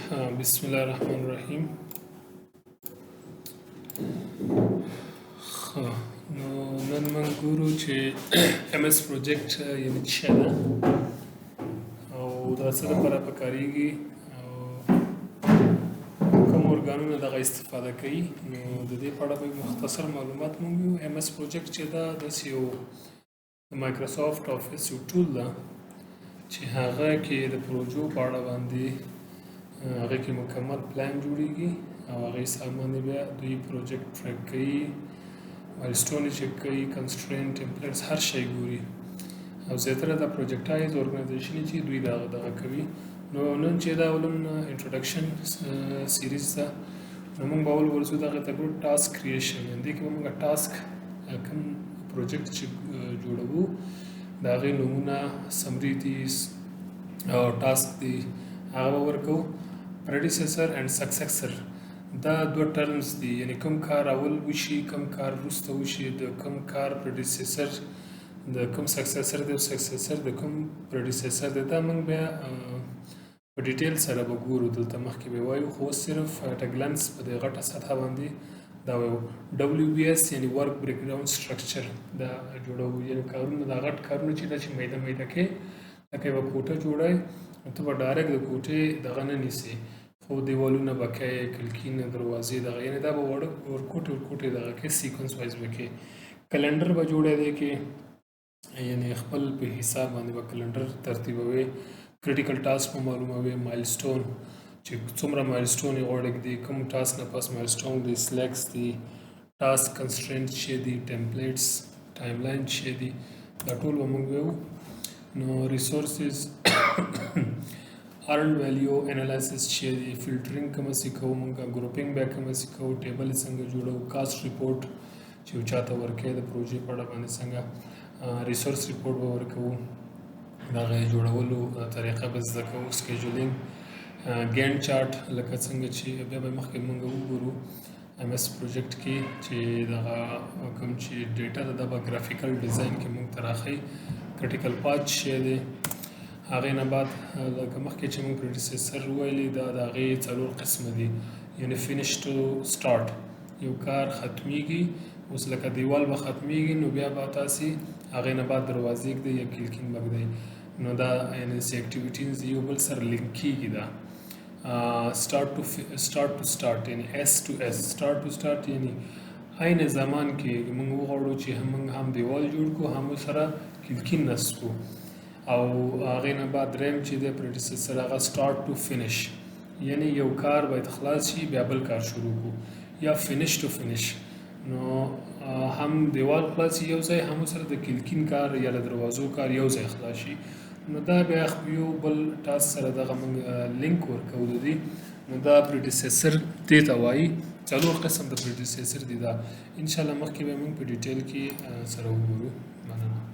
بسم الله الرحمن الرحیم. نو نن موږ ګورو چې ام اس پروجیکټ یعنې څه ده او دا څه لپاره پکارېږي او کوم ارګانونه دغه استفاده کوي. نو د دې په اړه به مختصر معلومات موږ ویو. ام اس پروجیکټ چې دا داسې یو د مایکروسافټ افیس یو ټول ده چې هغه کې د پروژو په اړه باندې هغه کې مکمل پلان جوړیږي او هغه سامان بیا دوی پروجیکټ ټریک کوي، مایلسټون چیک کوي، کنسټرینټ ټمپلیټس هر شی ګوري او زیاتره د پروجیکټایز ارګنایزیشن چې دوی دغه کوي. نو نن چې دا ولن انټروډکشن سیریز ده نو موږ به ورسو دغه ته ګورو ټاسک کریشن. دې کې موږ ټاسک کوم پروجیکټ چې جوړوو د هغې نومونه سمري دي او ټاسک دي هغه ورکو. پریډیسیسر اینڈ سکسیسر دا دوه ټرمز دي، یعنی کوم کار اول وشي کوم کار وروسته وشي، د کوم کار پریډیسیسر د کوم سکسیسر دی او سکسیسر د کوم پریډیسیسر دی. دا موږ بیا په ډیټیل سره به ګورو، دلته مخکې به وایو خو صرف اټ ا ګلانس په دې غټه سطحه باندې دا وایو. ډبلیو بي اس یعنی ورک بریک ډاون سټرکچر دا جوړوو، یعنی کارونه دا غټ کارونه چې دا چې میده میده کې لکه یوه کوټه جوړوي ته به ډایرکټ د کوټې دغه نه نیسې خو دیوالونه به کوې، کلکین دروازې دغه یعنې دا به ورکوټې دغه کې سیکونس وایز به کې. کلنډر به جوړی دی کې یعنې خپل په حساب باندې به کلنډر ترتیبوي، کریټیکل ټاسک به معلوموي، مایلسټون چې څومره مایلسټون یې غواړي دی، کوم ټاسک نه پس مایلسټون دی، سلیکس دی، ټاسک کنسټرینټ څه دي، ټمپلیټس ټایم لاین څه دي، دا ټول به موږ ویو. نو ریسورسز ارنډ ویلیو انالیسس څه دي، فلټرینګ کوم څه کوو موږ، ګروپینګ بیا کوم څه کوو، ټیبل څنګه جوړو، کاسټ ریپورټ چې چاته ورکوي د پروژې په اړه باندې څنګه ریسورس ریپورټ به ورکوو، دغه جوړولو طریقه به زده کوو، سکیجولینګ، ګینټ چارټ لکه څنګه چې بیا به مخکې موږ وګورو ام اس پروجیکټ کې چې دغه کوم چې ډیټا ده دا به ګرافیکل ډیزاین کې موږ ته راښیي. کریټیکل پاث څه دی، هغې نه بعد لکه مخکې چې موږ پریډیسیسر وویلې دا د هغې څلور قسمه دي، یعنې فینش ټو سټارټ، یو کار ختمیږي اوس لکه دیوال به ختمیږي نو بیا به تاسې هغې نه بعد دروازې ږدئ یا کلکین به ږدئ، نو دا یعنې چې اکټیویټیز یو بل سره لینک کېږي. دا سټارټ ټو سټارټ یعنې ایس ټو ایس، سټارټ ټو سټارټ یعنې عین زمان کې موږ وغواړو چې موږ هم دیوال جوړ کړو هم سره کلکین نصب کړو، او هغې نه بعد دریم چې دی پریډیسیسر هغه سټارټ ټو فینش یعنې یو کار باید خلاص شي بیا بل کار شروع کړو، یا فینش ټو فینش نو هم دیوال خلاص شي یو ځای هم سره د کلکین کار یا د دروازو کار یو ځای خلاص شي، نو دا بیا یو بل ټاسک سره دغه موږ لینک ورکوو د دې، نو دا پریډیسیسر دې ته وایي. څلور قسم د پریډیسیسر دي دا انشاءالله مخکې به موږ په ډیټیل کې سره وګورو. مننه.